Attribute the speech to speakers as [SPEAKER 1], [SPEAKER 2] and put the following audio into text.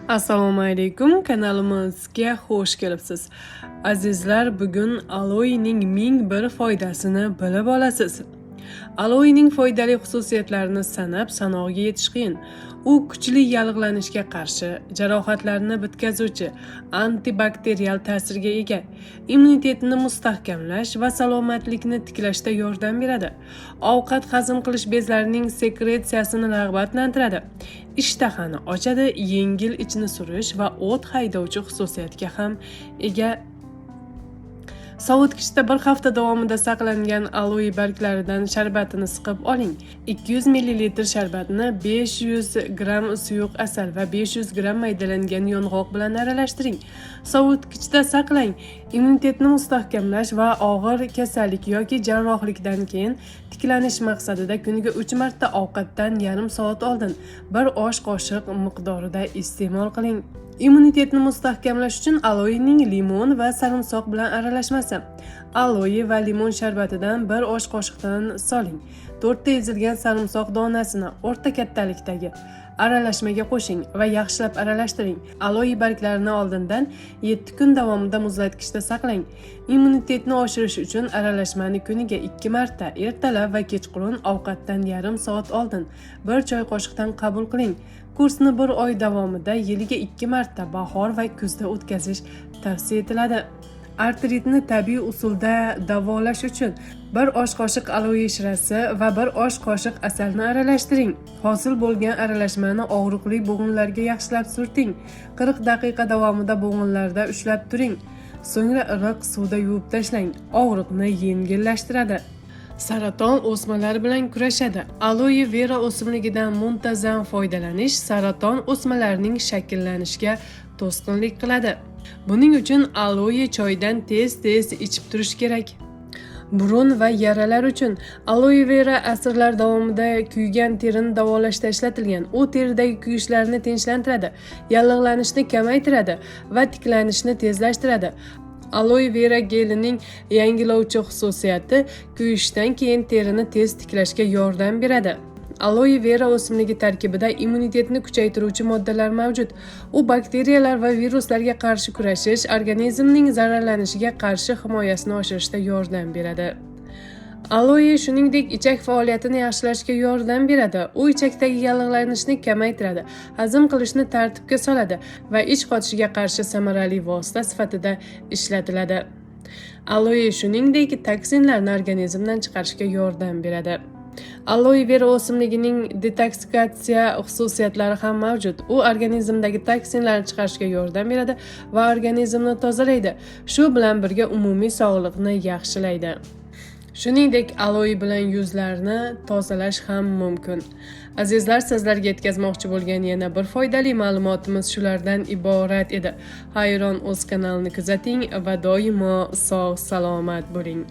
[SPEAKER 1] Assalomu alaykum, kanalimizga xush kelibsiz. Azizlar, bugun aloening 1001 foydasini bilib olasiz. Aloening foydali xususiyatlarini sanab sanoqga yetish qiyin. U kuchli yallig'lanishga qarshi, jarohatlarni bitkazuvchi, antibakterial ta'sirga ega, immunitetni mustahkamlash va salomatlikni tiklashda yordam beradi. Ovqat hazm qilish bezlarining sekretsiyasini rag'batlantiradi. Ishtahani ochadi, yengil ichni surish va o't haydovchi xususiyatga ham ega. Sovutgichda bir hafta davomida saqlangan aloe barglaridan sharbatini siqib oling. 200 ml sharbatni 500 gram suyuq asal va 500 gram maydalangan yong'oq bilan aralashtiring. Sovutgichda saqlang. Immunitetni mustahkamlash va og'ir kasallik yoki jarrohlikdan keyin tiklanish maqsadida kuniga 3 marta ovqatdan yarim soat oldin bir osh qoshiq miqdorida iste'mol qiling. Immunitetni mustahkamlash uchun aloening limon va sarimsoq bilan aralashmasi. Aloe va limon sharbatidan bir osh qoshiqdan soling. 4 ta ezilgan sarimsoq donasini o'rta kattalikdagi aralashmaga qo'shing va yaxshilab aralashtiring. Aloe barglarini oldindan 7 kun davomida muzlatgichda saqlang. Immunitetni oshirish uchun aralashmani kuniga 2 marta ertalab va kechqurun ovqatdan yarim soat oldin bir choy qoshiqdan qabul qiling. Kursni 1 oy davomida yiliga 2 marta bahor va kuzda o'tkazish tavsiya etiladi. Artritni tabiiy usulda davolash uchun 1 osh qoshiq aloe shirasi va 1 osh qoshiq asalni aralashtiring. Hosil bo'lgan aralashmani og'riqli bo'g'inlarga yaxshilab surting. 40 daqiqa davomida bo'g'inlarda ushlab turing. So'ngra iliq suvda yuvib tashlang. Og'riqni yengillashtiradi. Saraton o'smalari bilan kurashadi. Aloe vera o'simligidan muntazam foydalanish saraton o'smalarining shakllanishiga to'sqinlik qiladi. Buning uchun aloe choydan tez-tez ichib turish kerak. Burun va yaralar uchun aloe vera asrlar davomida kuygan terini davolashda ishlatilgan. U teridagi kuyishlarni tinchlantiradi, yallig'lanishni kamaytiradi va tiklanishni tezlashtiradi. Aloe vera gelining yangilovchi xususiyati kuyishdan keyin terini tez tiklashga yordam beradi. Aloe vera o'simligi tarkibida immunitetni kuchaytiruvchi moddalar mavjud. U bakteriyalar va viruslarga qarshi kurashish, organizmning zararlanishiga qarshi himoyasini oshirishda yordam beradi. Aloe shuningdek ichak faoliyatini yaxshilashga yordam beradi. U ichakdagi yallig'lanishni kamaytiradi, hazm qilishni tartibga soladi va ich qotishiga qarshi samarali vosita sifatida ishlatiladi. Aloe shuningdek toksinlarni organizmdan chiqarishga yordam beradi. Aloe vera o'simligining detoksikatsiya xususiyatlari ham mavjud. U organizmdagi toksinlarni chiqarishga yordam beradi va organizmni tozalaydi. Shu bilan birga umumiy sog'liqni yaxshilaydi. Shuningdek, aloe bilan yuzlarni tozalash ham mumkin. Azizlar, sizlarga yetkazmoqchi bo'lgan yana bir foydali ma'lumotimiz shulardan iborat edi. Hayron o'z kanalini kuzating va doimo sog' salomat bo'ling.